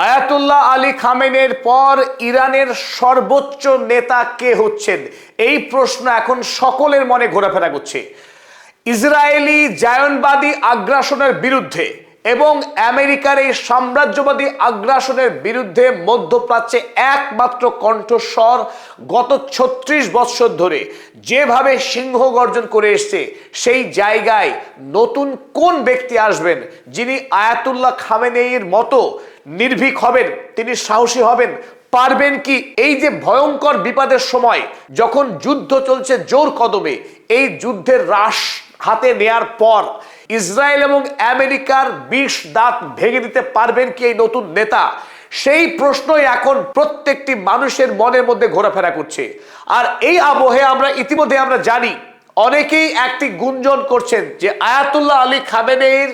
Ayatollah Ali খামেনের পর ইরানের সর্বোচ্চ নেতা কে হচ্ছেন, এই প্রশ্ন এখন সকলের মনে ঘোরাফেরা করছে। ইসরায়েলি জায়নবাদী আগ্রাসনের বিরুদ্ধে এবং আমেরিকার এই সাম্রাজ্যবাদী আগ্রাসনের বিরুদ্ধে মধ্যপ্রাচ্যে একমাত্র কণ্ঠস্বর গত ৩৬ বৎসর ধরে যেভাবে সিংহ গর্জন করে এসছে, সেই জায়গায় নতুন কোন ব্যক্তি আসবেন যিনি আয়াতুল্লাহ খামেনেয়ির মতো নির্ভীক হবেন, তিনি সাহসী হবেন, পারবেন কি এই যে ভয়ঙ্কর বিপদের সময় যখন যুদ্ধ চলছে জোর কদমে, এই যুদ্ধের রাশ হাতে নেয়ার পর ইসরায়েল এবং আমেরিকার ২০ দাঁত ভেঙে দিতে পারবেন কি এই নতুন নেতা? সেই প্রশ্নই এখন প্রত্যেকটি মানুষের মনের মধ্যে ঘোরাফেরা করছে। আর এই আবহে ইতিমধ্যে আমরা জানি অনেকেই একটি গুঞ্জন করছেন যে আয়াতুল্লাহ আলী খামেনেয়ির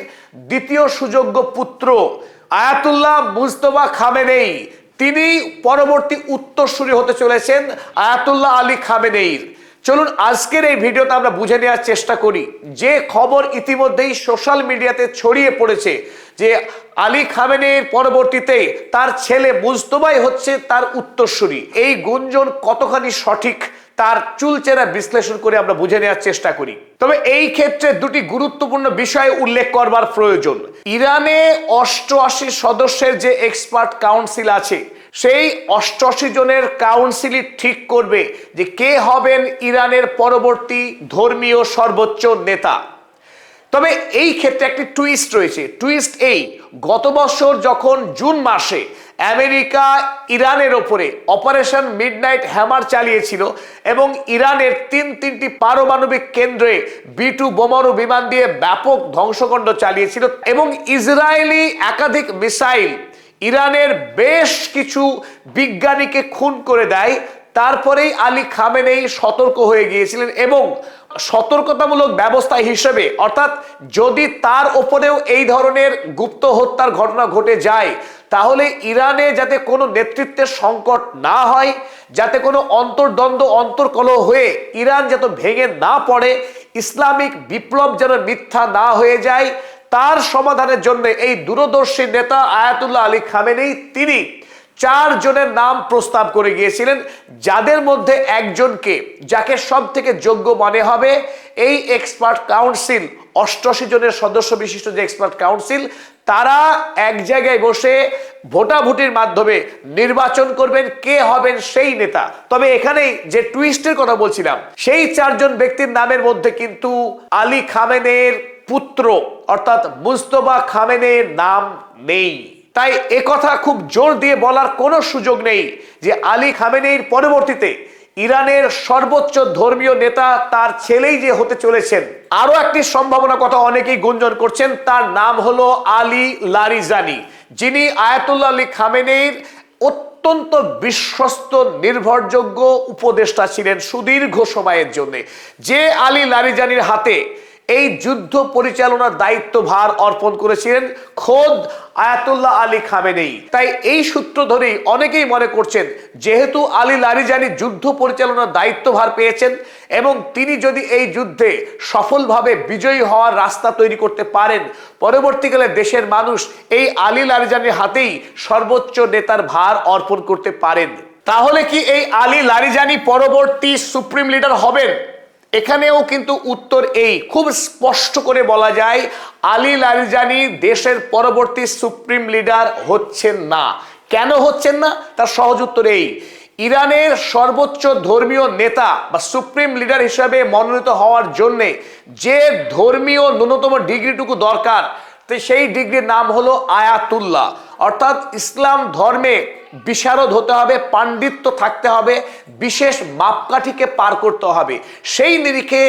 দ্বিতীয় সুযোগ্য পুত্র আয়াতুল্লাহ মুজতবা খামেনেয়ি তিনি পরবর্তী উত্তরসূরি হতে চলেছেন আয়াতুল্লাহ আলী খামেনেয়ির। চলুন আজকের এই ভিডিওতে আমরা বুঝে নেওয়ার চেষ্টা করি যে খবর ইতিমধ্যেই সোশ্যাল মিডিয়াতে ছড়িয়ে পড়েছে যে আলী খামেনেয়ির পরবর্তীতে তার ছেলে মুজতবাই হচ্ছে তার উত্তরসূরি। এই গুঞ্জন কতখানি সঠিক তার চুলচেরা বিশ্লেষণ করে আমরা বুঝে নেওয়ার চেষ্টা করি। তবে এই ক্ষেত্রে দুটি গুরুত্বপূর্ণ বিষয় উল্লেখ করবার প্রয়োজন। ইরানে ৮৮ সদস্যের যে এক্সপার্ট কাউন্সিল আছে, সেই ৮৮ জনের কাউন্সিলই ঠিক করবে যে কে হবেন ইরানের পরবর্তী ধর্মীয় সর্বোচ্চ নেতা। তবে এই ক্ষেত্রে একটি টুইস্ট রয়েছে। টুইস্ট এই, গত বছর যখন জুন মাসে আমেরিকা ইরানের ওপরে অপারেশন মিডনাইট হ্যামার চালিয়েছিল এবং ইরানের তিনটি পারমাণবিক কেন্দ্রে B-2 বোমারু বিমান দিয়ে ব্যাপক ধ্বংসকাণ্ড চালিয়েছিল এবং ইসরায়েলি একাধিক মিসাইল ইরানের বেশ কিছু বিজ্ঞানীকে খুন করে দেয়, তারপরেই আলী খামেনেয়ি সতর্ক হয়ে গিয়েছিলেন এবং সতর্কতামূলক ব্যবস্থা হিসেবে, অর্থাৎ যদি তার ওপরেও এই ধরনের গুপ্ত হত্যার ঘটনা ঘটে যায় তাহলে ইরানে যাতে কোনো নেতৃত্বের সংকট না হয়, যাতে কোনো অন্তর্দ্বন্দ্ব অন্তর্কলহ হয়ে ইরান যাতে ভেঙে না পড়ে, ইসলামিক বিপ্লব যেন মিথ্যা না হয়ে যায়, তার সমাধানের জন্য এই দূরদর্শী নেতা আয়াতুল্লাহ আলী খামেনেয়ি তিনি ৪ জনের নাম প্রস্তাব করে গিয়েছিলেন, যাদের মধ্যে একজনকে যাকে সব থেকে যোগ্য মনে হবে এই এক্সপার্ট কাউন্সিল ৮৮ জনের সদস্য বিশিষ্ট যে এক্সপার্ট কাউন্সিল তারা এক জায়গায় বসে ভোটাভুটির মাধ্যমে নির্বাচন করবেন কে হবেন সেই নেতা। তবে এখানেই যে টুইস্টের কথা বলছিলাম, সেই ৪ জন ব্যক্তির নামের মধ্যে কিন্তু আলী খামেনেয়ির পুত্র অর্থাৎ মুজতবা খামেনেয়ির নাম নেই। তাই একথা খুব জোর দিয়ে বলার কোনো সুযোগ নেই যে আলী খামেনেয়ির পরবর্তীতে ইরানের সর্বোচ্চ ধর্মীয় নেতা তার ছেলেই যে হতে চলেছেন। আরো একটি সম্ভাবনা কথা অনেকেই গুঞ্জন করছেন, তার নাম হলো আলী লারিজানি, যিনি আয়াতুল্লাহ আলী খামেনেয়ির অত্যন্ত বিশ্বস্ত নির্ভরযোগ্য উপদেষ্টা ছিলেন সুদীর্ঘ সময়ের জন্য, যে আলী লারিজানির হাতে এই যুদ্ধ পরিচালনার দায়িত্বভার অর্পণ করেছিলেন খোদ আয়াতুল্লাহ আলী খামেনেয়ি। তাই এই সূত্র ধরেই অনেকেই মনে করছেন যেহেতু আলী লারিজানি যুদ্ধ পরিচালনার দায়িত্বভার পেয়েছেন এবং তিনি যদি এই যুদ্ধে সফলভাবে বিজয়ী হওয়ার রাস্তা তৈরি করতে পারেন, পরবর্তীকালে দেশের মানুষ এই আলী লারিজানির হাতেই সর্বোচ্চ নেতার ভার অর্পণ করতে পারেন। তাহলে কি এই আলী লারিজানি পরবর্তী সুপ্রিম লিডার হবেন? এখানেও কিন্তু উত্তর এই, খুব স্পষ্ট করে বলা যায় আলী লারিজানি দেশের পরবর্তী সুপ্রিম লিডার হচ্ছেন না। কেন হচ্ছেন না তার সহজ উত্তর এই, ইরানের সর্বোচ্চ ধর্মীয় নেতা বা সুপ্রিম লিডার হিসাবে মনোনীত হওয়ার জন্যে যে ধর্মীয় ন্যূনতম ডিগ্রিটুকু দরকার সেই ডিগ্রির নাম হলো আয়াতুল্লাহ। অর্থাৎ ইসলাম ধর্মে বিশারদ হতে হবে, পাণ্ডিত্য থাকতে হবে, বিশেষ মাপকাঠিকে পার করতে হবে। সেই নিরিখে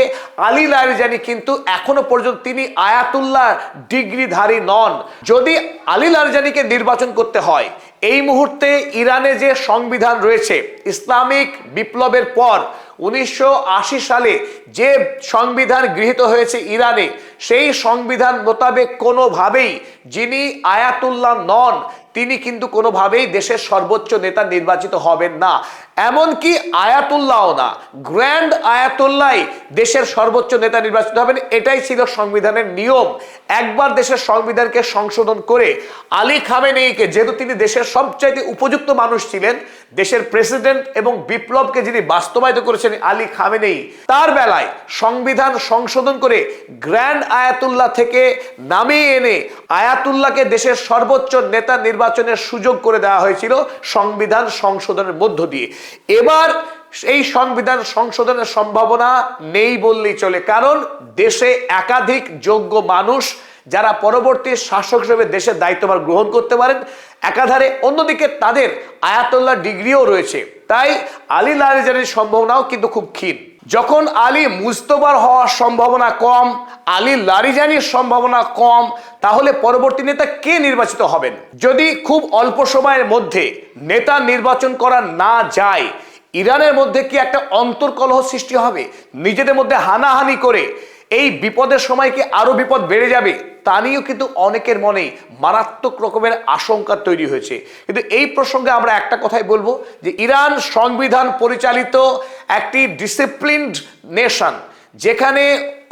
আলী লারিজানি কিন্তু এখনো পর্যন্ত তিনি আয়াতুল্লাহ ডিগ্রিধারী নন। যদি আলী লারিজানিকে নির্বাচন করতে হয়, এই মুহূর্তে ইরানে যে সংবিধান রয়েছে, ইসলামিক বিপ্লবের পর ১৯৮০ সালে যে সংবিধান গৃহীত হয়েছে ইরানে, সেই সংবিধান মোতাবেক কোনোভাবেই যিনি আয়াতুল্লাহ নন তিনি কিন্তু কোনোভাবেই দেশের সর্বোচ্চ নেতা নির্বাচিত হবেন না। এমনকি আয়াতুল্লাহও না, গ্র্যান্ড আয়াতুল্লাহ দেশের সর্বোচ্চ নেতা নির্বাচিত হবেন। এটাই ছিল সংবিধানের নিয়ম। একবার দেশের সংবিধানকে সংশোধন করে আলী খামেনেয়িকে, যেহেতু তিনি দেশের সবচাইতে উপযুক্ত মানুষ ছিলেন, দেশের প্রেসিডেন্ট এবং বিপ্লবকে যিনি বাস্তবায়িত করেছেন আলী খামেনেয়ি, তার বেলায় সংবিধান সংশোধন করে গ্র্যান্ড আয়াতুল্লাহ থেকে নামিয়ে এনে আয়াতুল্লাহকে দেশের সর্বোচ্চ নেতা নির্বাচনের সুযোগ করে দেওয়া হয়েছিল সংবিধান সংশোধনের মধ্য দিয়ে। এবার এই সংবিধান সংশোধনের সম্ভাবনা নেই বললেই চলে, কারণ দেশে একাধিক যোগ্য মানুষ যারা পরবর্তী শাসক হিসেবে দেশের দায়িত্বভার গ্রহণ করতে পারেন একাধারে, অন্যদিকে তাদের আয়াতুল্লাহ ডিগ্রিও রয়েছে। তাই আলী লারিজানির সম্ভাবনাও কিন্তু খুব ক্ষীণ। যখন আলী মুজতবার হওয়ার সম্ভাবনা কম, আলী লারিজানির সম্ভাবনা কম, তাহলে পরবর্তী নেতা কে নির্বাচিত হবেন? যদি খুব অল্প সময়ের মধ্যে নেতা নির্বাচন করা না যায়, ইরানের মধ্যে কি একটা অন্তর্কলহ সৃষ্টি হবে? নিজেদের মধ্যে হানাহানি করে এই বিপদের সময় কি আরো বিপদ বেড়ে যাবে? তা নিয়েও কিন্তু অনেকের মনেই মারাত্মক রকমের আশঙ্কা তৈরি হয়েছে। কিন্তু এই প্রসঙ্গে আমরা একটা কথাই বলবো যে ইরান সংবিধান পরিচালিত একটি ডিসিপ্লিনড নেশন, যেখানে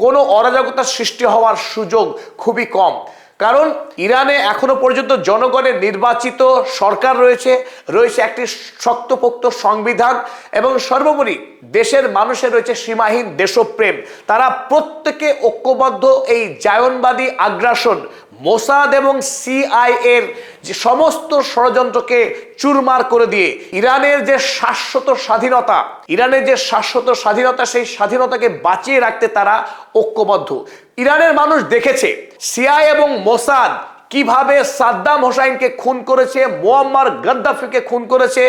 কোনো অরাজকতার সৃষ্টি হওয়ার সুযোগ খুবই কম। কারণ ইরানে এখনো পর্যন্ত জনগণের নির্বাচিত সরকার রয়েছে, রয়েছে একটি শক্তপোক্ত সংবিধান, এবং সর্বোপরি দেশের মানুষের রয়েছে সীমাহীন দেশপ্রেম। তারা প্রত্যেকে ঐক্যবদ্ধ এই জায়নবাদী আগ্রাসন, মোসাদ এবং সিআইএর যে সমস্ত ষড়যন্ত্রকে চুরমার করে দিয়ে ইরানের যে শাশ্বত স্বাধীনতা, সেই স্বাধীনতাকে বাঁচিয়ে রাখতে তারা ঐক্যবদ্ধ। ইরানের মানুষ দেখেছে সিআই এবং মোসাদ কিভাবে সাদ্দাম হোসাইনকে খুন করেছে, মুয়াম্মার গাদ্দাফিকে খুন করেছে,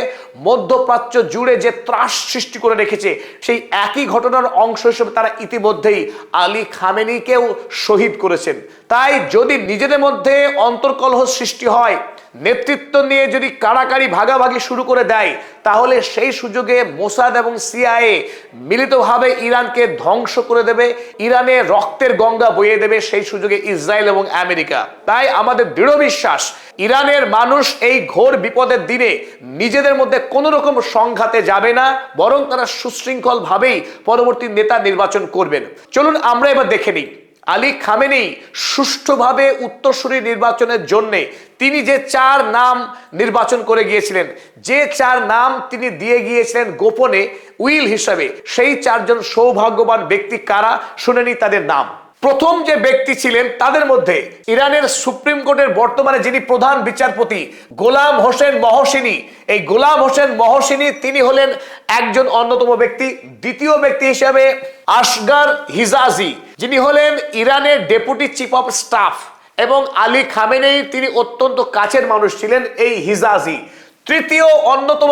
মধ্যপ্রাচ্য জুড়ে যে ত্রাস সৃষ্টি করে রেখেছে। সেই একই ঘটনার অংশ হিসেবে তারা ইতিমধ্যেই আলী খামেনিকেও শহীদ করেছেন। তাই যদি নিজেদের মধ্যে অন্তর্কলহ সৃষ্টি হয়, নেতৃত্ব নিয়ে যদি কাড়াকাড়ি ভাগাভাগি শুরু করে দেয়, তাহলে সেই সুযোগে মোসাদ এবং সিআইএ মিলিতভাবে ইরানকে ধ্বংস করে দেবে, ইরানে রক্তের গঙ্গা বইয়ে দেবে, সেই সুযোগে ইসরায়েল এবং আমেরিকা। তাই আমাদের দৃঢ় বিশ্বাস ইরানের মানুষ এই ঘোর বিপদের দিনে নিজেদের মধ্যে কোনো রকম সংঘাতে যাবে না, বরং তারা সুশৃঙ্খল ভাবেই পরবর্তী নেতা নির্বাচন করবেন। চলুন আমরা এবার দেখে নিই আলী খামেনেয়ি সুষ্ঠুভাবে উত্তরসূরি নির্বাচনের জন্য তিনি যে 4 নাম নির্বাচন করে গিয়েছিলেন, যে 4 নাম তিনি দিয়ে গিয়েছিলেন গোপনে উইল হিসাবে, সেই 4 জন সৌভাগ্যবান ব্যক্তি কারা শুনে নি তাদের নাম। প্রথম যে ব্যক্তি ছিলেন তাদের মধ্যে ইরানের সুপ্রিম কোর্টের বর্তমানে যিনি প্রধান বিচারপতি গোলাম হোসেন মহসিনী। এই গোলাম হোসেন মহসিনী তিনি হলেন একজন অন্যতম ব্যক্তি। দ্বিতীয় ব্যক্তি হিসেবে আসগার হিজাজি, যিনি হলেন ইরানের ডেপুটি চিফ অফ স্টাফ, এবং আলী খামেনেয়ির তিনি অত্যন্ত কাছের মানুষ ছিলেন এই হিজাজি। তৃতীয় অন্যতম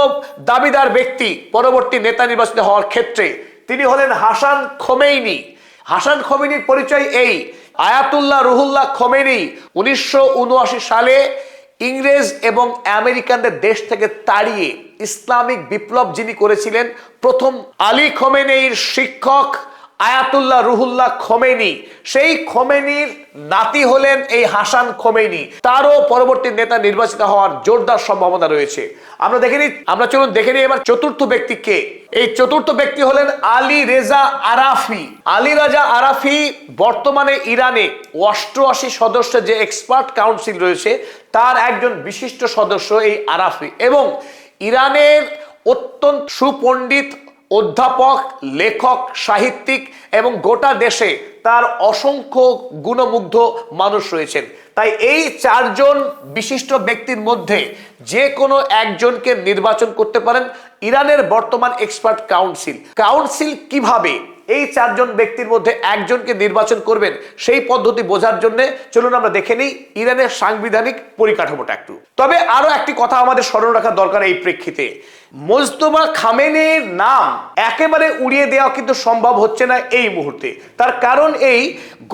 দাবিদার ব্যক্তি পরবর্তী নেতা নির্বাচিত হওয়ার ক্ষেত্রে তিনি হলেন হাসান খোমেনি। হাসান খোমেনির পরিচয় এই, আয়াতুল্লাহ রুহুল্লাহ খোমেনি 1979 সালে ইংরেজ এবং আমেরিকানদের দেশ থেকে তাড়িয়ে ইসলামিক বিপ্লব যিনি করেছিলেন, প্রথম আলী খোমেনির শিক্ষক আয়াতুল্লাহ রুহুল্লাহ খোমেনি, সেই খোমেনির নাতি হলেন এই হাসান খোমেনি। তারও পরবর্তী নেতা নির্বাচিত হওয়ার জোরদার সম্ভাবনা রয়েছে। আমরা চলুন দেখে নিই এবার চতুর্থ ব্যক্তি কে। এই চতুর্থ ব্যক্তি হলেন আলী রেজা আরাফি। আলী রাজা আরাফি বর্তমানে ইরানে 88 সদস্যের যে এক্সপার্ট কাউন্সিল রয়েছে তার একজন বিশিষ্ট সদস্য এই আরাফি, এবং ইরানের অত্যন্ত সুপণ্ডিত অধ্যাপক, লেখক, সাহিত্যিক, এবং গোটা দেশে তার অসংখ্য গুণমুগ্ধ মানুষ রয়েছেন। তাই এই 4 জন বিশিষ্ট ব্যক্তির মধ্যে যে কোনো একজনকে নির্বাচন করতে পারেন ইরানের বর্তমান এক্সপার্ট কাউন্সিল। কিভাবে এই 4 জন ব্যক্তির মধ্যে একজনকে নির্বাচন করবেন সেই পদ্ধতি বোঝার জন্য চলুন আমরা দেখে নিই ইরানের সাংবিধানিক পরিকাঠামোটা একটু। তবে আরো একটি কথা আমাদের স্মরণ রাখা দরকার এই প্রেক্ষিতে, মোজতবা খামেনির নাম একেবারে উড়িয়ে দেওয়া কিন্তু সম্ভব হচ্ছে না এই মুহূর্তে। তার কারণ এই,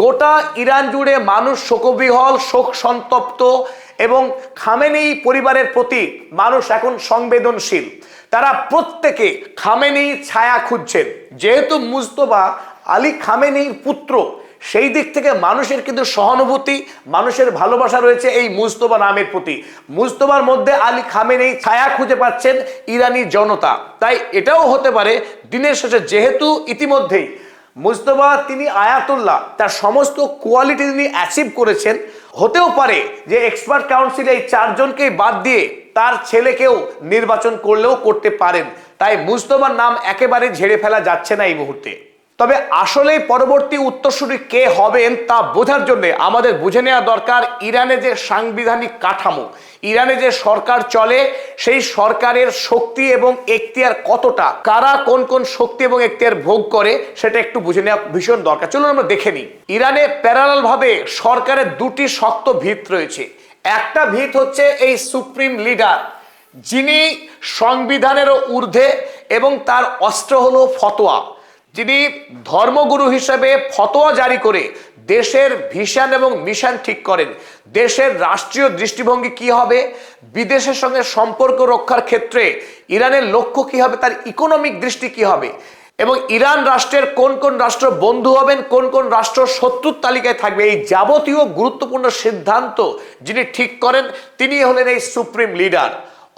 গোটা ইরান জুড়ে মানুষ শোকবিহল, শোক সন্তপ্ত, এবং খামেনি পরিবারের প্রতি মানুষ এখন সংবেদনশীল। তারা প্রত্যেকে খামেনি ছায়া খুঁজছেন। যেহেতু মুজতবা আলী খামেনির পুত্র, সেই দিক থেকে মানুষের কিন্তু সহানুভূতি, মানুষের ভালোবাসা রয়েছে এই মুজতবা নামের প্রতি। মুজতবার মধ্যে আলী খামেনেই ছায়া খুঁজে পাচ্ছেন ইরানি জনতা। তাই এটাও হতে পারে দিনের শেষে, যেহেতু ইতিমধ্যেই মুজতবা তিনি আয়াতুল্লাহ, তার সমস্ত কোয়ালিটি তিনি অ্যাচিভ করেছেন, হতেও পারে যে এক্সপার্ট কাউন্সিল এই 4 জনকেই বাদ দিয়ে তার ছেলেকেও নির্বাচন করলেও করতে পারেন। তাই মুজতবার নাম একেবারে ঝেড়ে ফেলা যাচ্ছে না এই মুহূর্তে। তবে আসলে পরবর্তী উত্তরসূরি কে হবেন তা বোঝার জন্য আমাদের বুঝে নেওয়া দরকার ইরানে যে সাংবিধানিক কাঠামো, ইরানে যে সরকার চলে, সেই সরকারের শক্তি এবং এখতিয়ার কতটা, কারা কোন কোন শক্তি এবং এখতিয়ার ভোগ করে, সেটা একটু বুঝে নেওয়া ভীষণ দরকার। চলুন আমরা দেখে নিই। ইরানে প্যারালাল ভাবে সরকারের 2টি শক্ত ভিত রয়েছে। একটা ভিত হচ্ছে এই সুপ্রিম লিডার, যিনি সংবিধানেরও ঊর্ধ্বে এবং তার অস্ত্র হলো ফতোয়া, যিনি ধর্মগুরু হিসেবে ফতোয়া জারি করে দেশের ভিশন এবং মিশন ঠিক করেন। দেশের রাষ্ট্রীয় দৃষ্টিভঙ্গি কি হবে, বিদেশের সঙ্গে সম্পর্ক রক্ষার ক্ষেত্রে ইরানের লক্ষ্য কি হবে, তার ইকোনমিক দৃষ্টি কি হবে, এবং ইরান রাষ্ট্রের কোন কোন রাষ্ট্র বন্ধু হবেন, কোন কোন রাষ্ট্র শত্রুর তালিকায় থাকবে, এই যাবতীয় গুরুত্বপূর্ণ সিদ্ধান্ত যিনি ঠিক করেন তিনি হলেন এই সুপ্রিম লিডার।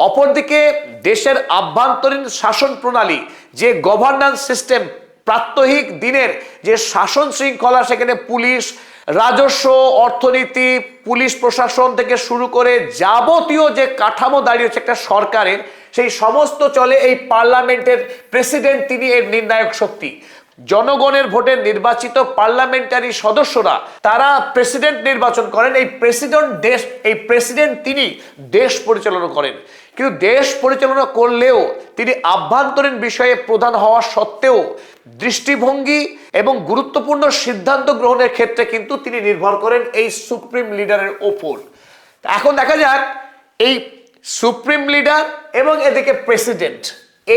অপরদিকে দেশের আভ্যন্তরীণ শাসন প্রণালী, যে গভর্নেন্স সিস্টেম, প্রাত্যহিক দিনের যে শাসন শৃঙ্খলা, সেখানে পুলিশ, রাজস্ব, অর্থনীতি, পুলিশ প্রশাসন থেকে শুরু করে যাবতীয় যে কাঠামো দাঁড়িয়েছে একটা সরকারের, সেই সমস্ত চলে এই পার্লামেন্টের প্রেসিডেন্ট, তিনি এর নির্ণায়ক শক্তি। জনগণের ভোটে নির্বাচিত পার্লামেন্টারি সদস্যরা তারা প্রেসিডেন্ট নির্বাচন করেন। এই প্রেসিডেন্ট তিনি দেশ পরিচালনা করেন। কিন্তু দেশ পরিচালনা করলেও তিনি আভ্যন্তরীণ বিষয়ে প্রধান হওয়া সত্ত্বেও দৃষ্টিভঙ্গি এবং গুরুত্বপূর্ণ সিদ্ধান্ত গ্রহণের ক্ষেত্রে কিন্তু তিনি নির্ভর করেন এই সুপ্রিম লিডারের ওপর। এখন দেখা যাক এই সুপ্রিম লিডার এবং এদিকে প্রেসিডেন্ট,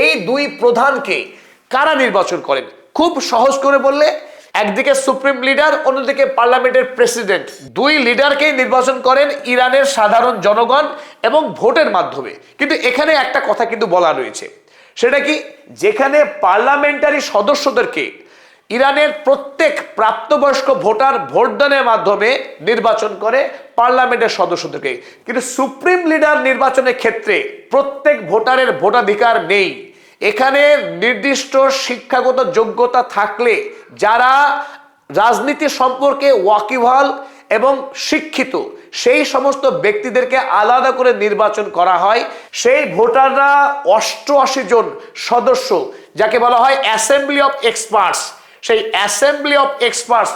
এই 2 প্রধানকে কারা নির্বাচন করেন। খুব সহজ করে বললে, একদিকে সুপ্রিম লিডার, অন্যদিকে পার্লামেন্টের প্রেসিডেন্ট, 2 লিডারকেই নির্বাচন করেন ইরানের সাধারণ জনগণ এবং ভোটের মাধ্যমে। কিন্তু এখানে একটা কথা কিন্তু বলা রয়েছে, সেটা কি, যেখানে পার্লামেন্টারি সদস্যদেরকে ইরানের প্রত্যেক প্রাপ্তবয়স্ক ভোটার ভোটদানের মাধ্যমে নির্বাচন করে পার্লামেন্টের সদস্যদেরকে, কিন্তু সুপ্রিম লিডার নির্বাচনের ক্ষেত্রে প্রত্যেক ভোটারের ভোটাধিকার নেই। এখানে নির্দিষ্ট শিক্ষাগত যোগ্যতা থাকলে, যারা রাজনীতি সম্পর্কে ওয়াকিবহাল এবং শিক্ষিত, সেই সমস্ত ব্যক্তিদেরকে আলাদা করে নির্বাচন করা হয়। সেই ভোটাররা 88 জন সদস্য, যাকে বলা হয় অ্যাসেম্বলি অফ এক্সপার্টস, সেই অ্যাসেম্বলি অফ এক্সপার্টস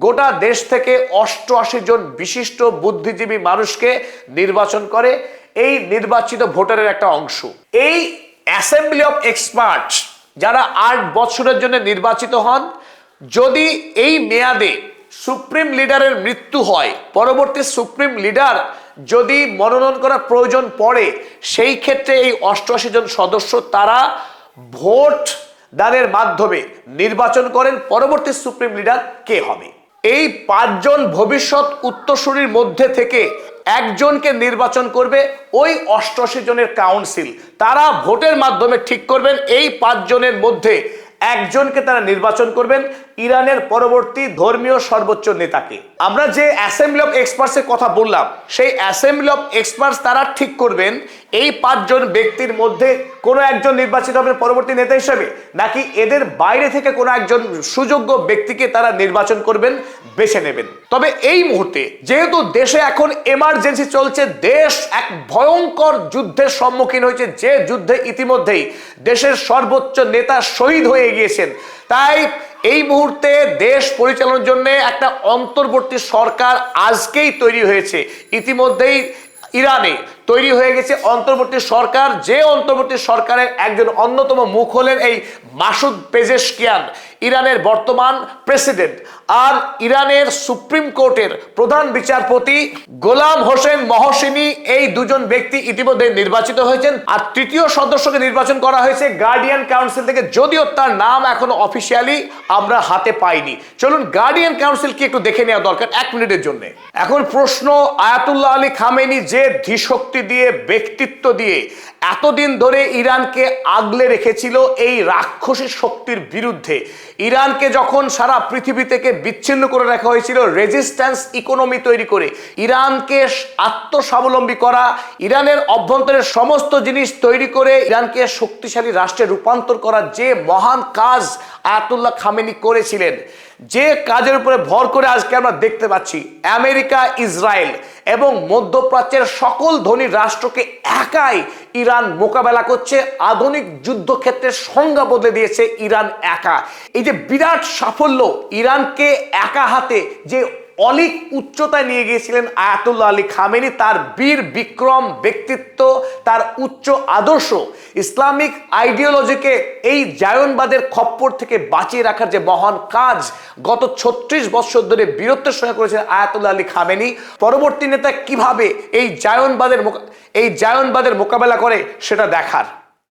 গোটা দেশ থেকে 88 জন বিশিষ্ট বুদ্ধিজীবী মানুষকে নির্বাচন করে এই নির্বাচিত ভোটারের একটা অংশ। এই অ্যাসেম্বলি অফ এক্সপার্টস যারা 8 বছরের জন্য নির্বাচিত হন, যদি এই মেয়াদে সুপ্রিম লিডারের মৃত্যু হয়, পরবর্তী সুপ্রিম লিডার যদি মনোনয়ন করার প্রয়োজন পড়ে, সেই ক্ষেত্রে এই 88 জন সদস্য তারা ভোট দানের মাধ্যমে নির্বাচন করেন পরবর্তী সুপ্রিম লিডার কে হবে। এই 5 জন ভবিষ্যৎ উত্তরসূরির মধ্যে থেকে একজনকে নির্বাচন করবে ওই 88 জনের কাউন্সিল। তারা ভোটের মাধ্যমে ঠিক করবেন এই 5 জনের মধ্যে একজনকে তারা নির্বাচন করবেন ইরানের পরবর্তী ধর্মীয় সর্বোচ্চ নেতাকে। আমরা যে অ্যাসেম্বলি অফ এক্সপার্টসের কথা বললাম, সেই অ্যাসেম্বলি অফ এক্সপার্টস তারা ঠিক করবেন এই 5 জন ব্যক্তির মধ্যে কোনো একজন নির্বাচিত হবেন পরবর্তী নেতা হিসেবে, নাকি এদের বাইরে থেকে কোনো একজন সুযোগ্য ব্যক্তিকে তারা নির্বাচন করবেন, বেছে নেবেন। তবে এই মুহূর্তে যেহেতু দেশে এখন এমার্জেন্সি চলছে, দেশ এক ভয়ঙ্কর যুদ্ধের সম্মুখীন হয়েছে, যে যুদ্ধে ইতিমধ্যেই দেশের সর্বোচ্চ নেতা শহীদ হয়ে গিয়েছেন, তাই এই মুহূর্তে দেশ পরিচালনার জন্য একটা অন্তর্বর্তী সরকার আজকেই তৈরি হয়েছে। ইতিমধ্যেই ইরানে তৈরি হয়ে গেছে অন্তর্বর্তী সরকার, যে অন্তর্বর্তী সরকারের একজন অন্যতম মুখ হলেন এই মাসুদ পেজেশকিয়ান, ইরানের বর্তমান প্রেসিডেন্ট, আর ইরানের সুপ্রিম কোর্টের প্রধান বিচারপতি গোলাম হোসেন মহসিনী। এই 2 জন ব্যক্তি ইতিমধ্যে নির্বাচিত হয়েছেন। আর তৃতীয় সদস্যকে নির্বাচন করা হয়েছে গার্ডিয়ান কাউন্সিল থেকে, যদিও তার নাম এখনো অফিসিয়ালি আমরা হাতে পাইনি। চলুন গার্ডিয়ান কাউন্সিল কি একটু দেখে নেওয়া দরকার 1 মিনিটের জন্য। এখন প্রশ্ন, আয়াতুল্লাহ আলী খামেনি যে ধীশক্তি দিয়ে, ব্যক্তিত্ব দিয়ে এতদিন ধরে ইরানকে আগলে রেখেছিল এই রাক্ষসী শক্তির বিরুদ্ধে, ইরানকে যখন সারা পৃথিবী থেকে বিচ্ছিন্ন করে রাখা হয়েছিল রেজিস্ট্যান্স ইকোনমি তৈরি করে ইরানকে আত্মস্বাবলম্বী করা, ইরানের অভ্যন্তরের সমস্ত জিনিস তৈরি করে ইরানকে শক্তিশালী রাষ্ট্রে রূপান্তর করার যে মহান কাজ আয়াতুল্লাহ খামেনি করেছিলেন, যে কাজের উপরে ভর করে আজকে আমরা দেখতে পাচ্ছি আমেরিকা, ইসরায়েল এবং মধ্যপ্রাচ্যের সকল ধনী রাষ্ট্রকে একাই ইরান মোকাবেলা করছে। আধুনিক যুদ্ধক্ষেত্রের সংজ্ঞা বদলে দিয়েছে ইরান একা। এই যে বিরাট সাফল্য, ইরানকে একা হাতে যে অলিক উচ্চতায় নিয়ে গিয়েছিলেন আয়াতুল্লাহ আলী খামেনি, তার বীর বিক্রম ব্যক্তিত্ব, তার উচ্চ আদর্শ, ইসলামিক আইডিওলজিকে এই জায়নবাদের খপ্পর থেকে বাঁচিয়ে রাখার যে মহান কাজ গত 36 বছর ধরে বীরত্বের সঙ্গে করেছেন আয়াতুল্লাহ আলী খামেনি, পরবর্তী নেতা কিভাবে এই জায়নবাদের মোকাবেলা করে সেটা দেখার।